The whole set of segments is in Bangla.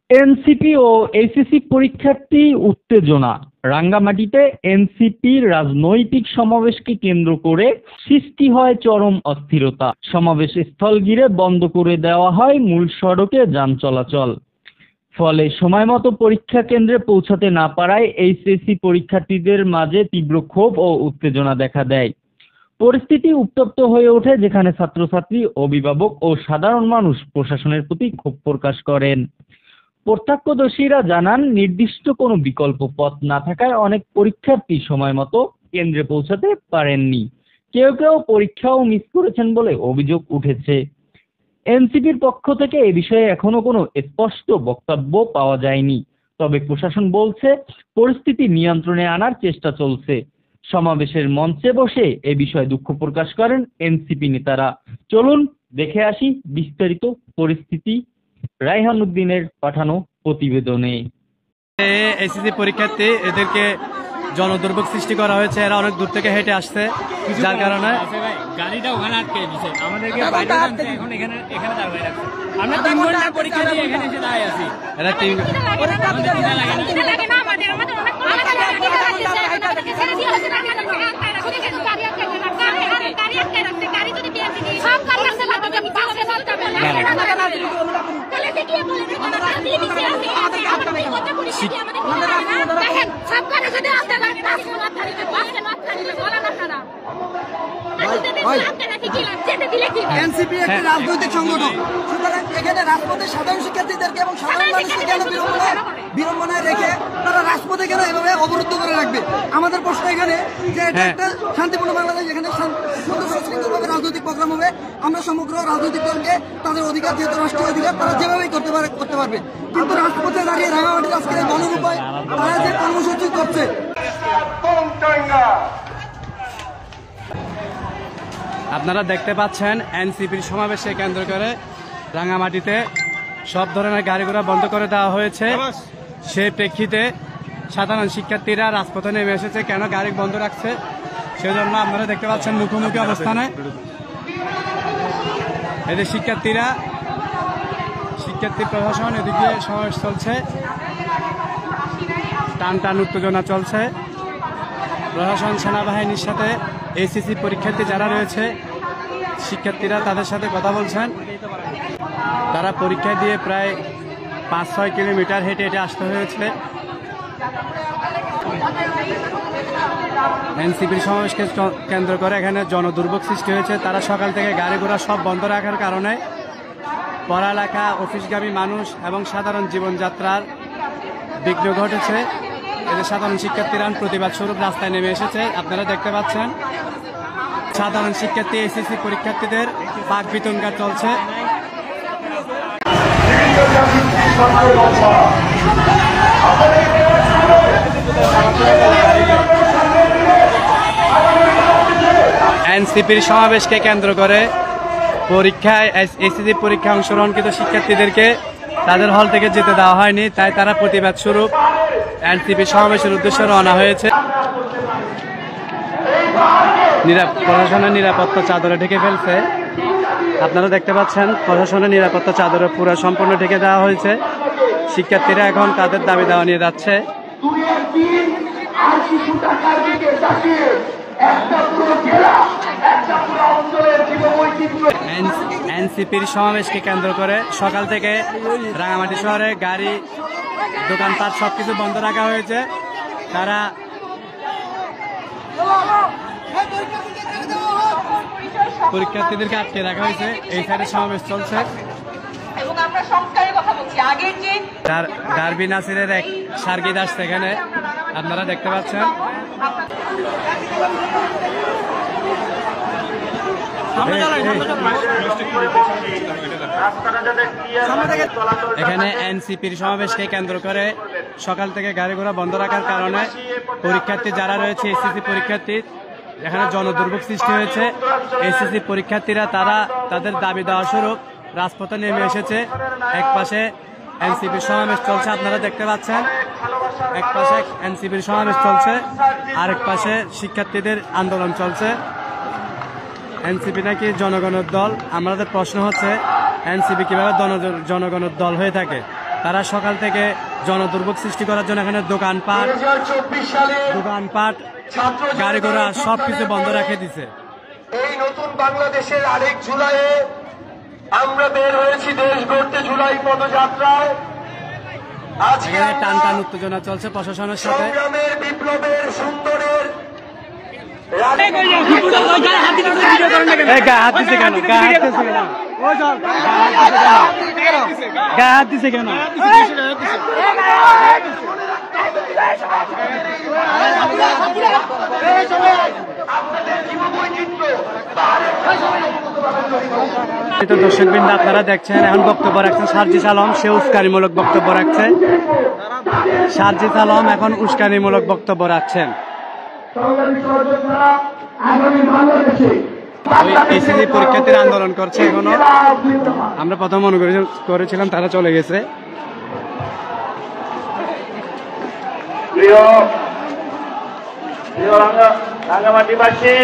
এনসিপি ও এইচএসসি পরীক্ষার্থী উত্তেজনা। রাঙ্গামাটিতে এনসিপির রাজনৈতিক সমাবেশকে কেন্দ্র করে সৃষ্টি হয় চরম অস্থিরতা। সমাবেশ স্থল ঘিরে বন্ধ করে দেওয়া হয় মূল সড়কে যান চলাচল। ফলে সময়মতো পরীক্ষা কেন্দ্রে পৌঁছাতে না পারায় এইচএসসি পরীক্ষার্থীদের মাঝে তীব্র ক্ষোভ ও উত্তেজনা দেখা দেয়। পরিস্থিতি উত্তপ্ত হয়ে ওঠে, যেখানে ছাত্রছাত্রী, অভিভাবক ও সাধারণ মানুষ প্রশাসনের প্রতি ক্ষোভ প্রকাশ করেন। প্রত্যক্ষদর্শীরা জানান, নির্দিষ্ট কোনো বিকল্প পথ না থাকায় অনেক পরীক্ষার্থী সময়মতো কেন্দ্রে পৌঁছাতে পারেননি। কেউ কেউ পরীক্ষাও মিস করেছেন বলে অভিযোগ উঠেছে। এনসিপির পক্ষ থেকে এ বিষয়ে এখনো কোনো স্পষ্ট বক্তব্য পাওয়া যায়নি। তবে প্রশাসন বলছে, পরিস্থিতি নিয়ন্ত্রণে আনার চেষ্টা চলছে। সমাবেশের মঞ্চে বসে এ বিষয়ে দুঃখ প্রকাশ করেন এনসিপি নেতারা। চলুন দেখে আসি বিস্তারিত পরিস্থিতি রায়হান উদ্দিনের পাঠানো প্রতিবেদনে। এইচএসসি পরীক্ষার্থী, এদেরকে জনদুর্ভোগ সৃষ্টি করা হয়েছে। এরা অনেক দূর থেকে হেঁটে আসছে, যার কারণে গাড়িটা ওখানে আটকে দিয়েছে আমাদেরকে। এখন এখানে দাঁড়িয়ে রাখছে। আমরা 3 ঘন্টা পরীক্ষা দিয়ে এখানে এসে দাঁড়িয়ে আছি। এরা এনসিপি একটি রাজনৈতিক সংগঠন, সুতরাং এখানে রাজপথে সাধারণ শিক্ষার্থীদেরকে এবং সাধারণ মানুষকে কেন বিড়ম্বনায় রেখে তারা রাজপথে কেন এভাবে অবরুদ্ধ করে রাখবে? আমাদের প্রশ্ন এখানে যে এটা একটা শান্তিপূর্ণ বাংলাদেশ, এখানে সুন্দর সুশৃঙ্খলভাবে রাজনৈতিক প্রোগ্রাম হবে। আমরা সমগ্র রাজনৈতিক দলকে তাদের অধিকার, যেহেতু রাষ্ট্রীয় অধিকার, তারা যেভাবেই করতে পারবে। কিন্তু রাজপথে দাঁড়িয়ে রাঙামাটির আজকের গণরূপায় তারা যে কর্মসূচি করছে, আপনারা দেখতে পাচ্ছেন এনসিপির সমাবেশকে কেন্দ্র করে রাঙ্গামাটিতে সব ধরনের গাড়ি ঘোড়া বন্ধ করে দেওয়া হয়েছে। সেই প্রেক্ষিতে সাধারণ শিক্ষার্থীরা রাজপথে নেমে এসেছে। কেন গাড়ি বন্ধ রাখছে সেজন্য আপনারা দেখতে পাচ্ছেন মুখোমুখি অবস্থানে এদের শিক্ষার্থী প্রশাসন, এদিকে সমাবেশ চলছে, টান উত্তেজনা চলছে। প্রশাসন, সেনাবাহিনীর সাথে এইচএসসি পরীক্ষার্থী যারা রয়েছে, শিক্ষার্থীরা তাদের সাথে কথা বলছেন। তারা পরীক্ষা দিয়ে প্রায় 5-6 কিলোমিটার হেঁটে আসতে হয়েছে। এনসিপির সমাবেশকে কেন্দ্র করে এখানে জনদুর্ভোগ সৃষ্টি হয়েছে। তারা সকাল থেকে গাড়ি ঘোড়া সব বন্ধ রাখার কারণে পড়ালেখা, অফিসগামী মানুষ এবং সাধারণ জীবনযাত্রার বিঘ্ন ঘটেছে। এদের সাধারণ শিক্ষার্থীরা প্রতিবাদ স্বরূপ রাস্তায় নেমে এসেছে। আপনারা দেখতে পাচ্ছেন সাধারণ শিক্ষার্থী, এইচএসসি পরীক্ষার্থীদের বাক বিতণ্ডা চলছে। এনসিপির সমাবেশকে কেন্দ্র করে পরীক্ষায় এইচএসসি পরীক্ষায় অংশগ্রহণকৃত শিক্ষার্থীদেরকে তাদের হল থেকে যেতে দেওয়া হয়নি, তাই তারা প্রতিবাদ স্বরূপ এনসিপি সমাবেশের উদ্দেশ্যে রওনা হয়েছে। প্রশাসনের নিরাপত্তা চাদরে ঢেকে ফেলছে। আপনারা দেখতে পাচ্ছেন প্রশাসনের নিরাপত্তা চাদরে পুরো সম্পূর্ণ ঢেকে দেওয়া হয়েছে। শিক্ষার্থীরা এখন তাদের দাবি দেওয়া নিয়ে যাচ্ছে। এনসিপির সমাবেশকে কেন্দ্র করে সকাল থেকে রাঙামাটি শহরে গাড়ি, দোকানপাট সবকিছু বন্ধ রাখা হয়েছে। তারা পরীক্ষার্থীদেরকে আটকে রাখা হয়েছে। এই সাইডে সমাবেশ চলছে। ডারবি নাসিরের এক সার্গিদ আসছে এখানে, আপনারা দেখতে পাচ্ছেন। এখানে এনসিপির সমাবেশকে কেন্দ্র করে সকাল থেকে গাড়ি ঘোড়া বন্ধ রাখার কারণে পরীক্ষার্থী যারা রয়েছে, এইচএসসি পরীক্ষার্থী, এখানে জনদুর্ভোগ সৃষ্টি হয়েছে। এইচএসসি পরীক্ষার্থীরা তারা তাদের দাবি দেওয়া স্বরূপ রাজপথে নেমে এসেছে। এক পাশে এনসিপির সমাবেশ চলছে, আপনারা দেখতে পাচ্ছেন। এক পাশে এনসিপির সমাবেশ চলছে, আরেক পাশে শিক্ষার্থীদের আন্দোলন চলছে। এনসিপি নাকি জনগণের দল। আমাদের প্রশ্ন হচ্ছে, এনসিপি কিভাবে জনগণের দল হয়ে থাকে? তারা সকাল থেকে জনদুর্ভোগ সৃষ্টি করার জন্য এখানে দোকানপাট গাড়ি ঘোড়া সবকিছু বন্ধ রেখে দিছে। এই নতুন বাংলাদেশের আরেক জুলাইয়ে আমরা বের হয়েছি দেশ গড়তে জুলাই পদযাত্রায়। আজকে এখানে টান টান উত্তেজনা চলছে প্রশাসনের সাথে। সংগ্রামের বিপ্লবের সুন্দরের গায়ে হাত দিছে কেন? দর্শকবৃন্দ আপনারা দেখছেন এখন বক্তব্য রাখছেন সার্জিস আলম, সে উস্কানিমূলক বক্তব্য রাখছে। সার্জিস আলম এখন উস্কানিমূলক বক্তব্য রাখছেন। এসএসসি পরীক্ষার্থীরা আন্দোলন করছে এখনো। আমরা প্রথম মনে করেছিলাম তারা চলে গেছে। রাঙ্গামাটিবাসী,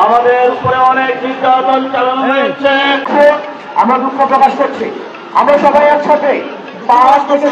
আমাদের উপরে অনেক নির্যাতন চালানো হয়েছে। আমরা দুঃখ প্রকাশ করছি। আমরা সবাই একসাথে 5 থেকে